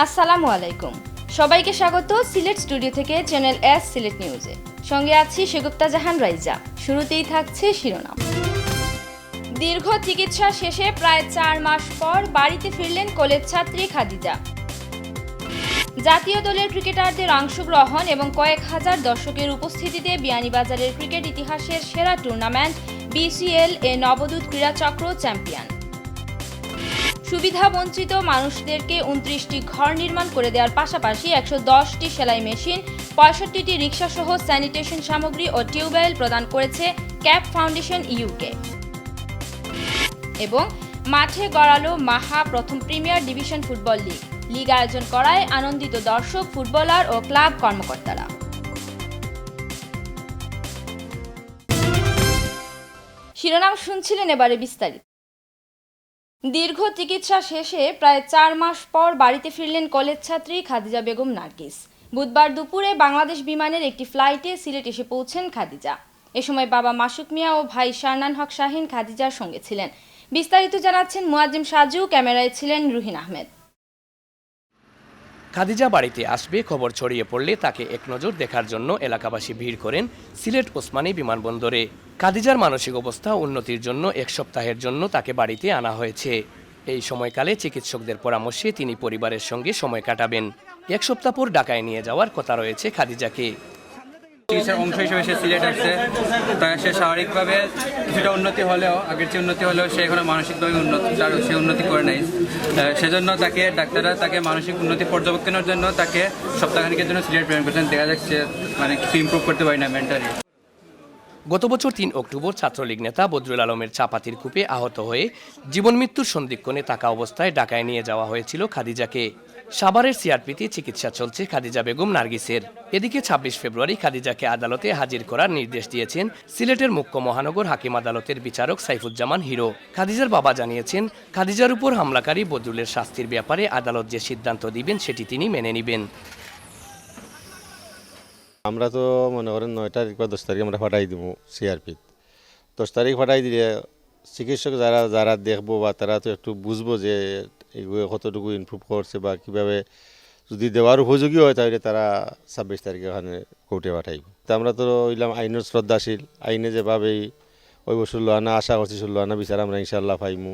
আসসালামু আলাইকুম, সবাইকে স্বাগত সিলেট স্টুডিও থেকে চ্যানেল এস সিলেট নিউজে। সঙ্গে আছি সেগুপ্তা জাহান রাইজা। শুরুতেই থাকছে শিরোনাম। দীর্ঘ চিকিৎসা শেষে প্রায় 4 মাস পর বাড়িতে ফিরলেন কলেজ ছাত্রী খাদিজা। জাতীয় দলের ক্রিকেটারদের অংশগ্রহণ এবং কয়েক হাজার দর্শকের উপস্থিতিতে বিয়ানীবাজারের ক্রিকেট ইতিহাসের সেরা টুর্নামেন্ট বিসিএল এ নবদূত ক্রীড়াচক্র চ্যাম্পিয়ন। সুবিধাবঞ্চিত মানুষদেরকে 29টি ঘর নির্মাণ করে দেওয়ার পাশাপাশি 110টি সেলাই মেশিন, 65টি রিকশাসহ স্যানিটেশন সামগ্রী ও টিউবওয়েল প্রদান করেছে ক্যাপ ফাউন্ডেশন ইউকে। এবং মাঠে গড়ালো মাহা প্রথম প্রিমিয়ার ডিভিশন ফুটবল লিগ আয়োজন করায় আনন্দিত দর্শক, ফুটবলার ও ক্লাব কর্মকর্তারা। শিরোনাম শুনছিলেন, এবারে বিস্তারিত। দীর্ঘ চিকিৎসা শেষে প্রায় 4 মাস পর বাড়িতে ফিরলেন কলেজ ছাত্রী খাদিজা বেগম নার্গিস। বুধবার দুপুরে বাংলাদেশ বিমানের একটি ফ্লাইটে সিলেট এসে পৌঁছেন খাদিজা। এ সময় বাবা মাসুক মিয়া ও ভাই শারনান হক শাহিন খাদিজার সঙ্গে ছিলেন। বিস্তারিত জানাচ্ছেন মুয়াজ্জিম সাজু, ক্যামেরায় ছিলেন রুহিন আহমেদ। খাদিজা বাড়িতে আসবে খবর ছড়িয়ে পড়লে তাকে এক নজর দেখার জন্য এলাকাবাসী ভিড় করেন সিলেট ওসমানী বিমানবন্দরে। খাদিজার মানসিক অবস্থা উন্নতির জন্য 1 সপ্তাহের জন্য তাকে বাড়িতে আনা হয়েছে। এই সময়কালে চিকিৎসকদের পরামর্শে তিনি পরিবারের সঙ্গে সময় কাটাবেন। 1 সপ্তাহ পর ঢাকায় নিয়ে যাওয়ার কথা রয়েছে খাদিজাকে। চিকিৎসার অংশ হিসেবে সে সিলেট আসছে, তাই সে শারীরিকভাবে কিছুটা উন্নতি হলেও, আগের চেয়ে উন্নতি হলেও সে এখনো মানসিকভাবে সে উন্নতি করে নাই। সেজন্য ডাক্তাররা তাকে মানসিক উন্নতি পর্যবেক্ষণের জন্য তাকে সপ্তাহখানিকের জন্য সিলেট প্রেরণ করেছেন। দেখা যাচ্ছে কিছু ইমপ্রুভ করতে পারি না মেন্টালি। গত বছর 3 অক্টোবর ছাত্রলীগ নেতা বদরুল আলমের চাপাতির কূপে আহত হয়ে জীবন মৃত্যুর সন্ধিক্ষণে থাকা অবস্থায় ঢাকায় নিয়ে যাওয়া হয়েছিল খাদিজাকে। সাভারের সিআরপিতে চিকিৎসা চলছে খাদিজা বেগম নার্গিসের। এদিকে 26 ফেব্রুয়ারি খাদিজাকে আদালতে হাজির করার নির্দেশ দিয়েছেন সিলেটের মুখ্য মহানগর হাকিম আদালতের বিচারক সাইফুজ্জামান হিরো। খাদিজার বাবা জানিয়েছেন, খাদিজার উপর হামলাকারী বদরুলের শাস্তির ব্যাপারে আদালত যে সিদ্ধান্ত দিবেন সেটি তিনি মেনে নেবেন। আমরা তো মনে করেন 9 তারিখ বা 10 তারিখ আমরা ফাটাই দিব সিআরপি। 10 তারিখ ফাটাই দিলে চিকিৎসক যারা দেখবো বা তারা তো একটু বুঝবো যে এগুলো কতটুকু ইমপ্রুভ করছে বা কীভাবে যদি দেওয়ার উপযোগী হয় তাহলে তারা 26 তারিখে ওখানে কোর্টে পাঠাইব। তা আমরা তো হইলাম আইনের শ্রদ্ধাশীল, আইনে যেভাবেই ওই বছর লোহানা আশা করছি লোহানা বিচার আমরা ইনশাল্লাহ পাইমু।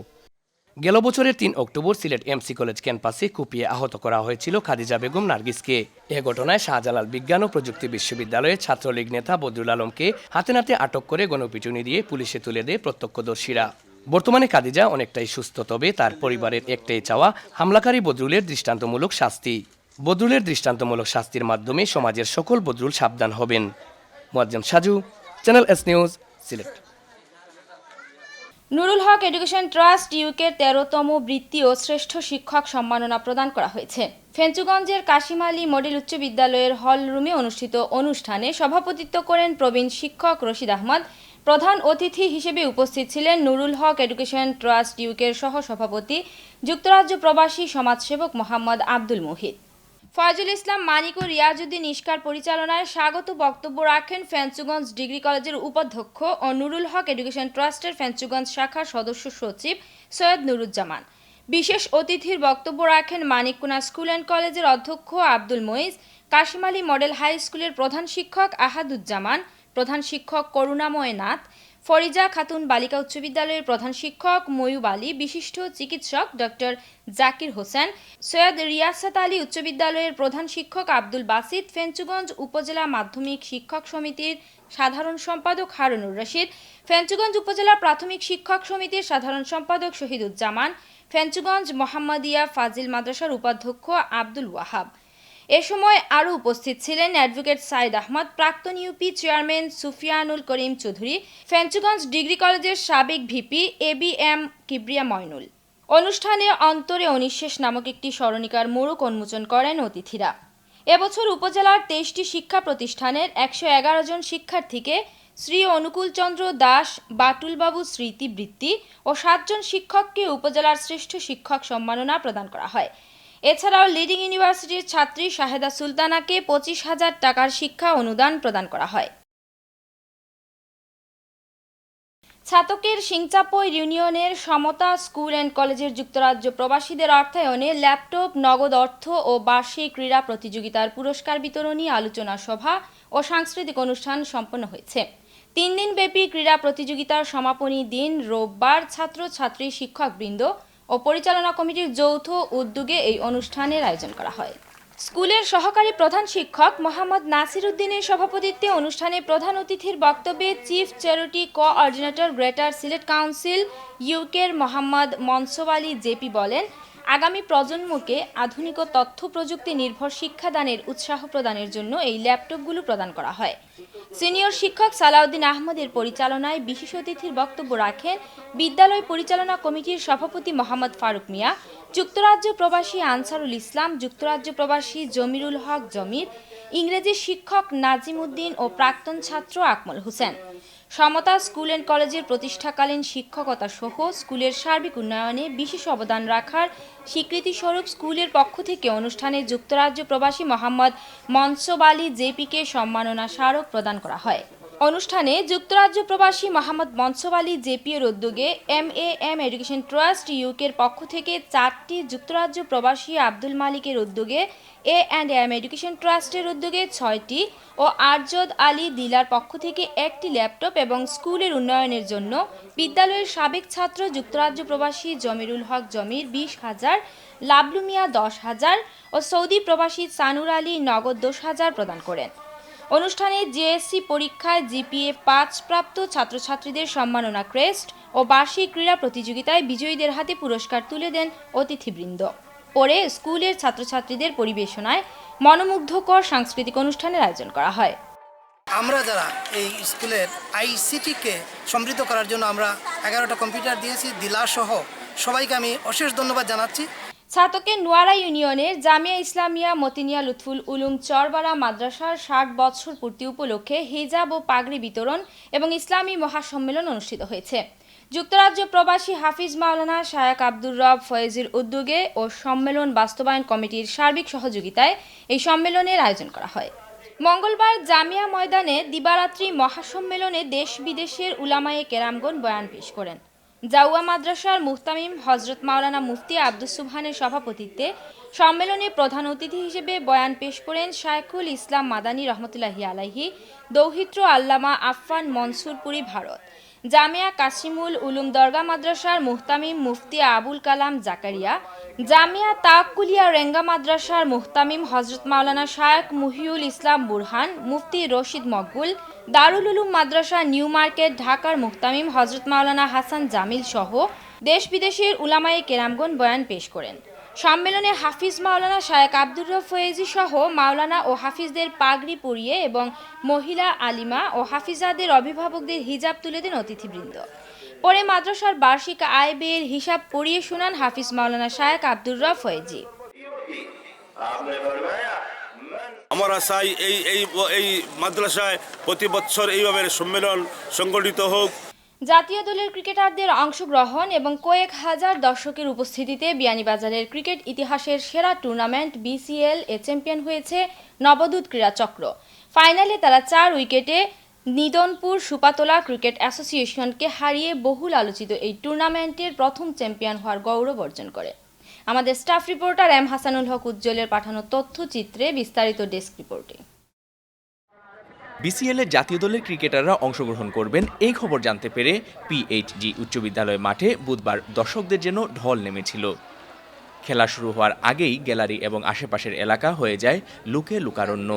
গেল বছরের 3 অক্টোবর সিলেট এমসি কলেজ ক্যাম্পাসে কুপিয়ে আহত করা হয়েছিল খাদিজা বেগম নার্গিসকে। এ ঘটনায় শাহজালাল বিজ্ঞান ও প্রযুক্তি বিশ্ববিদ্যালয়ের ছাত্রলীগ নেতা বদরুল আলমকে হাতে নাতে আটক করে গণপিটুনি দিয়ে পুলিশে তুলে দেয় প্রত্যক্ষদর্শীরা। বর্তমানে খাদিজা অনেকটাই সুস্থ, তবে তার পরিবারের একটাই চাওয়া হামলাকারী বদরুলের দৃষ্টান্তমূলক শাস্তি। বদরুলের দৃষ্টান্তমূলক শাস্তির মাধ্যমে সমাজের সকল বদরুল সাবধান হবেন। Muazzim Saju, channel S news, Sylhet. Nurul Haq education trust ইউকের 13তম বৃত্তি ও শ্রেষ্ঠ শিক্ষক সম্মাননা প্রদান করা হয়েছে। ফেঞ্চুগঞ্জের কাশিম আলী মডেল উচ্চ বিদ্যালয়ের হল রুমে অনুষ্ঠিত অনুষ্ঠানে সভাপতিত্ব করেন প্রবীণ শিক্ষক রশিদ আহমদ। প্রধান অতিথি হিসেবে উপস্থিত ছিলেন নুরুল হক এডুকেশন ট্রাস্ট ইউকের সহসভাপতি যুক্তরাজ্য প্রবাসী সমাজসেবক মোহাম্মদ আব্দুল মুহিত। ফয়জুল ইসলাম মানিক ও রিয়াজউদ্দিন ইস্কার পরিচালনায় স্বাগত বক্তব্য রাখেন ফেঞ্চুগঞ্জ ডিগ্রি কলেজের উপাধ্যক্ষ ও নুরুল হক এডুকেশন ট্রাস্টের ফেঞ্চুগঞ্জ শাখার সদস্য সচিব সৈয়দ নুরুজ্জামান। বিশেষ অতিথির বক্তব্য রাখেন মানিককুনা স্কুল অ্যান্ড কলেজের অধ্যক্ষ আব্দুল মঈজ, কাশিম আলী মডেল হাই স্কুলের প্রধান শিক্ষক আহাদুজ্জামান, প্রধান শিক্ষক করুণাময় নাথ, ফরিজা খাতুন বালিকা উচ্চ বিদ্যালয়ের প্রধান শিক্ষক ময়ূব আলী, বিশিষ্ট চিকিৎসক ডক্টর জাকির হোসেন, সৈয়দ রিয়াসাত আলী উচ্চ বিদ্যালয়ের প্রধান শিক্ষক আব্দুল বাসিত, ফেঞ্চুগঞ্জ উপজেলা মাধ্যমিক শিক্ষক সমিতির সাধারণ সম্পাদক হারুনুর রশিদ, ফেঞ্চুগঞ্জ উপজেলা প্রাথমিক শিক্ষক সমিতির সাধারণ সম্পাদক শহীদুজ্জামান, ফেঞ্চুগঞ্জ মোহাম্মদিয়া ফাজিল মাদ্রাসার উপাধ্যক্ষ আব্দুল ওয়াহাব। এ সময় আরও উপস্থিত ছিলেন অ্যাডভোকেট সাইদ আহমদ, প্রাক্তন UP chairman সুফিয়ানুল Karim Chowdhury, Fenchuganj degree কলেজের সাবেক ভিপি ABM কিবরিয়া ময়নুল। অনুষ্ঠানে অন্তরে অনিঃশেষ নামক একটি স্মরণিকার মোড়ক উন্মোচন করেন অতিথিরা। এবছর উপজেলার 23টি শিক্ষা প্রতিষ্ঠানের 111 জন শিক্ষার্থীকে শ্রী অনুকূলচন্দ্র দাস বাটুলবাবু স্মৃতি বৃত্তি ও 7 জন শিক্ষককে উপজেলার শ্রেষ্ঠ শিক্ষক সম্মাননা প্রদান করা হয়। এছাড়াও লিডিং ইউনিভার্সিটির ছাত্রী শাহেদা সুলতানাকে 25,000 টাকার শিক্ষা অনুদান প্রদান করা হয়। ছাতকের সিংচাপই ইউনিয়নের সমতা স্কুল অ্যান্ড কলেজের যুক্তরাজ্য প্রবাসীদের অর্থায়নে ল্যাপটপ, নগদ অর্থ ও বার্ষিক ক্রীড়া প্রতিযোগিতার পুরস্কার বিতরণী আলোচনা সভা ও সাংস্কৃতিক অনুষ্ঠান সম্পন্ন হয়েছে। 3 দিনব্যাপী ক্রীড়া প্রতিযোগিতার সমাপনী দিন রোববার ছাত্রছাত্রী, শিক্ষকবৃন্দ ও পরিচালনা কমিটির যৌথ উদ্যোগে এই অনুষ্ঠানের আয়োজন করা হয়। স্কুলের সহকারী প্রধান শিক্ষক মোহাম্মদ নাসির উদ্দিনের সভাপতিত্বে অনুষ্ঠানে প্রধান অতিথির বক্তব্যে chief charity coordinator greater Sylhet council ইউকের মোহাম্মদ মনসুর আলী জেপি বলেন, আগামী প্রজন্মকে আধুনিক ও তথ্য প্রযুক্তি নির্ভর শিক্ষাদানের উৎসাহ প্রদানের জন্য এই ল্যাপটপগুলো প্রদান করা হয়। সিনিয়র শিক্ষক সালাউদ্দিন আহমদের পরিচালনায় বিশেষ অতিথির বক্তব্য রাখেন বিদ্যালয় পরিচালনা কমিটির সভাপতি মোহাম্মদ ফারুক মিয়া, যুক্তরাজ্য প্রবাসী আনসারুল ইসলাম, যুক্তরাজ্য প্রবাসী জমিরুল হক জমির, ইংরেজি শিক্ষক নাজিম উদ্দিন ও প্রাক্তন ছাত্র আকমল হোসেন। সমতা স্কুল অ্যান্ড কলেজের প্রতিষ্ঠাকালীন শিক্ষকতা সহ স্কুলের সার্বিক উন্নয়নে বিশেষ অবদান রাখার স্বীকৃতিস্বরূপ স্কুলের পক্ষ থেকে অনুষ্ঠানে যুক্তরাজ্য প্রবাসী মোহাম্মদ মনসুর আলী জেপিকে সম্মাননা স্মারক প্রদান করা হয়। অনুষ্ঠানে যুক্তরাজ্য প্রবাসী মোহাম্মদ মনসুর আলী জেপির উদ্যোগে MAM এডুকেশন ট্রাস্ট ইউকের পক্ষ থেকে 4টি, যুক্তরাজ্য প্রবাসী আব্দুল মালিকের উদ্যোগে A&M এডুকেশন ট্রাস্টের উদ্যোগে 6টি ও আরজদ আলী দিলার পক্ষ থেকে 1টি ল্যাপটপ এবং স্কুলের উন্নয়নের জন্য বিদ্যালয়ের সাবেক ছাত্র যুক্তরাজ্য প্রবাসী জমিরুল হক জমির 20,000, লাবলু মিয়া 10,000 ও সৌদি প্রবাসী সানুর আলী নগদ 10,000 প্রদান করেন। অনুষ্ঠানে JSC পরীক্ষায় GPA 5 প্রাপ্ত ছাত্রছাত্রীদের সম্মাননা ক্রেস্ট ও বার্ষিক ক্রীড়া প্রতিযোগিতায় বিজয়ীদের হাতে পুরস্কার তুলে দেন অতিথিবৃন্দ। পরে স্কুলের ছাত্রছাত্রীদের পরিবেশনায় মনোমুগ্ধকর সাংস্কৃতিক অনুষ্ঠানের আয়োজন করা হয়। আমরা যারা এই স্কুলের ICT-কে সমৃদ্ধ করার জন্য আমরা 11টা কম্পিউটার দিয়েছি, দিলা সহ সবাইকে আমি অশেষ ধন্যবাদ জানাচ্ছি। ছাতকের নোয়ারা ইউনিয়নের জামিয়া ইসলামিয়া মতিনিয়া লুৎফুল উলুম চরবাড়া মাদ্রাসার 60 বছর পূর্তি উপলক্ষে হিজাব ও পাগড়ি বিতরণ এবং ইসলামী মহাসম্মেলন অনুষ্ঠিত হয়েছে। যুক্তরাজ্য প্রবাসী হাফিজ মাওলানা শায়েখ আব্দুর রব ফয়েজির উদ্যোগে ও সম্মেলন বাস্তবায়ন কমিটির সার্বিক সহযোগিতায় এই সম্মেলনের আয়োজন করা হয়। মঙ্গলবার জামিয়া ময়দানে দিবারাত্রি মহাসম্মেলনে দেশ বিদেশের উলামায়ে কেরামগণ বয়ান পেশ করেন। জাউয়া মাদ্রাসার মুহতামিম হজরত মাওলানা মুফতি আব্দুস সুবহানের সভাপতিত্বে সম্মেলনে প্রধান অতিথি হিসেবে বয়ান পেশ করেন শায়খুল ইসলাম মাদানী রহমতুল্লাহি আলাইহি, দৌহিত্র আল্লামা আফফান মনসুরপুরি ভারত। জামিয়া কাসিমুল উলুম দরগা মাদ্রাসার মুহতামিম মুফতি আবুল কালাম জাকারিয়া, জামিয়া তাওয়াক্কুলিয়া রেঙ্গা মাদ্রাসার মুহতামিম হজরত মাওলানা শায়েখ মুহিউল ইসলাম বুরহান, মুফতি রশিদ মকবুল, দারুল উলুম মাদ্রাসা নিউ মার্কেট ঢাকার মুহতামিম হজরত মাওলানা হাসান জামিল সহ দেশ বিদেশের উলামায়ে কেরামগণ বয়ান পেশ করেন। সম্মেলনে হাফিজ মাওলানা শায়েখ আব্দুর রব ফয়েজি সহ মাওলানা ও হাফিজদের পাগড়ি পরিয়ে এবং মহিলা আলিমা ও হাফিজাদের অভিভাবকদের হিজাব তুলে দেন অতিথিবৃন্দ। পরে মাদ্রাসার বার্ষিক আয় ব্যয়ের হিসাব পড়িয়ে শোনান হাফিজ মাওলানা শায়েখ আব্দুর রব ফয়েজি। আমরা চাই এই মাদ্রাসায় প্রতি বছর এইভাবে সম্মেলন সংগঠিত হোক। জাতীয় দলের ক্রিকেটারদের অংশগ্রহণ এবং কয়েক হাজার দর্শকের উপস্থিতিতে বিয়ানীবাজারের ক্রিকেট ইতিহাসের সেরা টুর্নামেন্ট BCL এ চ্যাম্পিয়ন হয়েছে নবদূত ক্রীড়া চক্র। ফাইনালে তারা 4 উইকেটে নিদনপুর সুপাতলা ক্রিকেট অ্যাসোসিয়েশনকে হারিয়ে বহুল আলোচিত এই টুর্নামেন্টের প্রথম চ্যাম্পিয়ন হওয়ার গৌরব অর্জন করে। আমাদের স্টাফ রিপোর্টার M হাসানুল হক উজ্জ্বলের পাঠানো তথ্যচিত্রে বিস্তারিত ডেস্ক রিপোর্টে। BCL এর জাতীয় দলের ক্রিকেটাররা অংশগ্রহণ করবেন এই খবর জানতে পেরে PHG উচ্চ বিদ্যালয় মাঠে বুধবার দর্শকদের জন্য ঢল নেমেছিল। খেলা শুরু হওয়ার আগেই গ্যালারি এবং আশেপাশের এলাকা হয়ে যায় লোকে লোকারণ্য।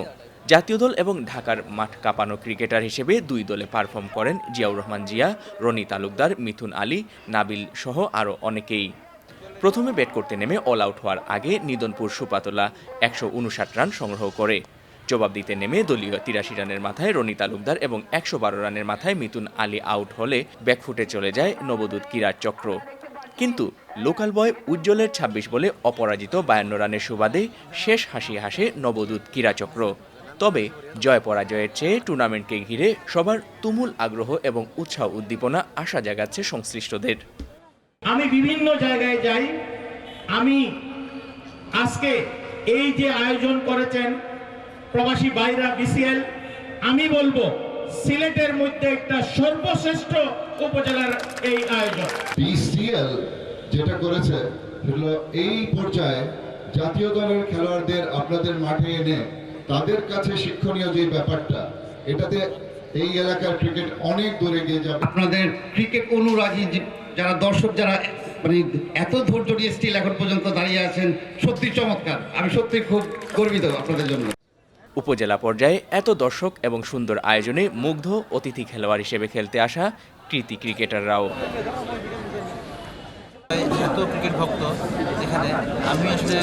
জাতীয় দল এবং ঢাকার মাঠ কাঁপানো ক্রিকেটার হিসেবে 2 দলে পারফর্ম করেন জিয়াউর রহমান জিয়া, রনি তালুকদার, মিথুন আলী, নাবিল সহ আরও অনেকেই। প্রথমে ব্যাট করতে নেমে অল আউট হওয়ার আগে নিদনপুর সুপাতলা 159 রান সংগ্রহ করে। জবাব দিতে নেমে দলীয় 83 রানের মাথায় রনি তালুকদার এবং 112 রানের মাথায় মিথুন আলী আউট হলে ব্যাকফুটে চলে যায় নবদূত ক্রীড়া চক্র। কিন্তু লোকাল বয় উজ্জ্বলের 26 বলে অপরাজিত 52 রানের সুবাদে শেষ হাসি হাসে নবদূত ক্রীড়া চক্র। তবে জয় পরাজয়ের চেয়ে টুর্নামেন্টকে ঘিরে সবার তুমুল আগ্রহ এবং উৎসাহ উদ্দীপনা আশা জাগাচ্ছে সংশ্লিষ্টদের। আমি বিভিন্ন জায়গায় যাই, আমি আজকে এই যে আয়োজন করেছেন প্রবাসী বাইরা BCL, আমি বলবো সিলেটের মধ্যে একটা সর্বশ্রেষ্ঠ উপজেলার এই আয়োজন। বিসিএল যেটা করেছে হলো এই পর্যায়ে জাতীয় দলের খেলোয়াড়দের আপনাদের মাঠে এনে তাদের কাছে শিক্ষণীয় যে ব্যাপারটা, এটাতে এই এলাকার ক্রিকেট অনেক দূরে গিয়ে যাবে। আপনাদের ক্রিকেট অনুরাগী যারা দর্শক, যারা মানে এত ধৈর্য নিয়ে স্টিল এখন পর্যন্ত দাঁড়িয়ে আছেন, সত্যি চমৎকার। আমি সত্যি খুব গর্বিত আপনাদের জন্য। উপজেলা পর্যায়ে এত দর্শক এবং সুন্দর আয়োজনে মুগ্ধ অতিথি খেলোয়াড় হিসেবে খেলতে আসা কৃতি ক্রিকেটাররাও। এত ক্রিকেট ভক্ত এখানে, আমি আসলে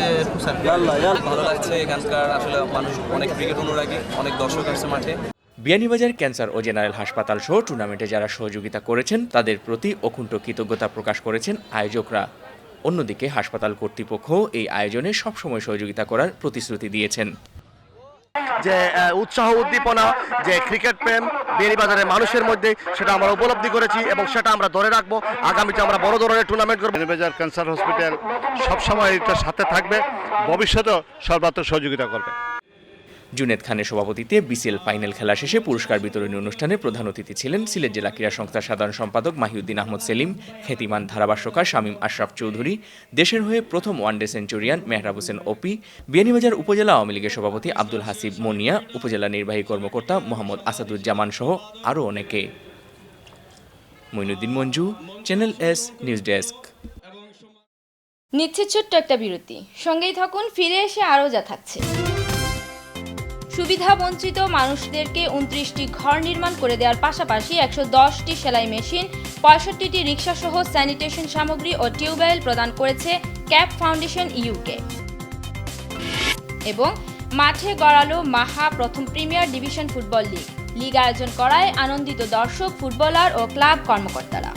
ভালো লাগছে। এখানকার আসলে মানুষ অনেক ক্রিকেট অনুরাগী, অনেক দর্শক আসছে মাঠে। বিয়ানীবাজার ক্যান্সার ও জেনারেল হাসপাতাল সহ টুর্নামেন্টে যারা সহযোগিতা করেছেন তাদের প্রতি অকুণ্ঠ কৃতজ্ঞতা প্রকাশ করেছেন আয়োজকরা। অন্যদিকে হাসপাতাল কর্তৃপক্ষ এই আয়োজনে সবসময় সহযোগিতা করার প্রতিশ্রুতি দিয়েছেন। যে উৎসাহ উদ্দীপনা, যে ক্রিকেট প্রেম বিয়ানীবাজারের মানুষের মধ্যে, সেটা আমরা উপলব্ধি করেছি এবং সেটা আমরা ধরে রাখবো। আগামীতে আমরা বড় ধরনের টুর্নামেন্ট করবো। বিয়ানীবাজার ক্যান্সার হসপিটাল সবসময় এটার সাথে থাকবে, ভবিষ্যতেও সর্বাত্মক সহযোগিতা করবে। জুনেদ খানের সভাপতিত্বে বিসিএল ফাইনাল খেলা শেষে পুরস্কার বিতরণী অনুষ্ঠানে প্রধান অতিথি ছিলেন সিলেট জেলা ক্রীড়া সংস্থার সাধারণ সম্পাদক মাহিউদ্দিন আহমদ সেলিম, খ্যাতিমান ধারাভাষ্যকার শামীম আশরাফ চৌধুরী, দেশের হয়ে প্রথম ওয়ানডে সেঞ্চুরিয়ান মেহরাব হোসেন ওপি, বিয়ানীবাজার উপজেলা আওয়ামী লীগের সভাপতি আব্দুল হাসিব মনিয়া, উপজেলা নির্বাহী কর্মকর্তা মোহাম্মদ আসাদুজ্জামান সহ আরও অনেকে। Moinuddin Manju, channel S news desk. নিচ্ছে ছোট্ট একটা বিরতি, সঙ্গেই থাকুন, ফিরে এসে আরও যা থাকছে। সুবিধা বঞ্চিত মানুষদেরকে 29টি ঘর নির্মাণ করে দেওয়ার পাশাপাশি 110টি সেলাই মেশিন, 65টি রিক্সা সহ স্যানিটেশন সামগ্রী ও টিউবওয়েল প্রদান করেছে ক্যাপ ফাউন্ডেশন ইউকে। এবং মাঠে গড়ালো মাহা প্রথম premier division football league. League আয়োজন করায় আনন্দিত দর্শক, ফুটবলার ও ক্লাব কর্মকর্তারা।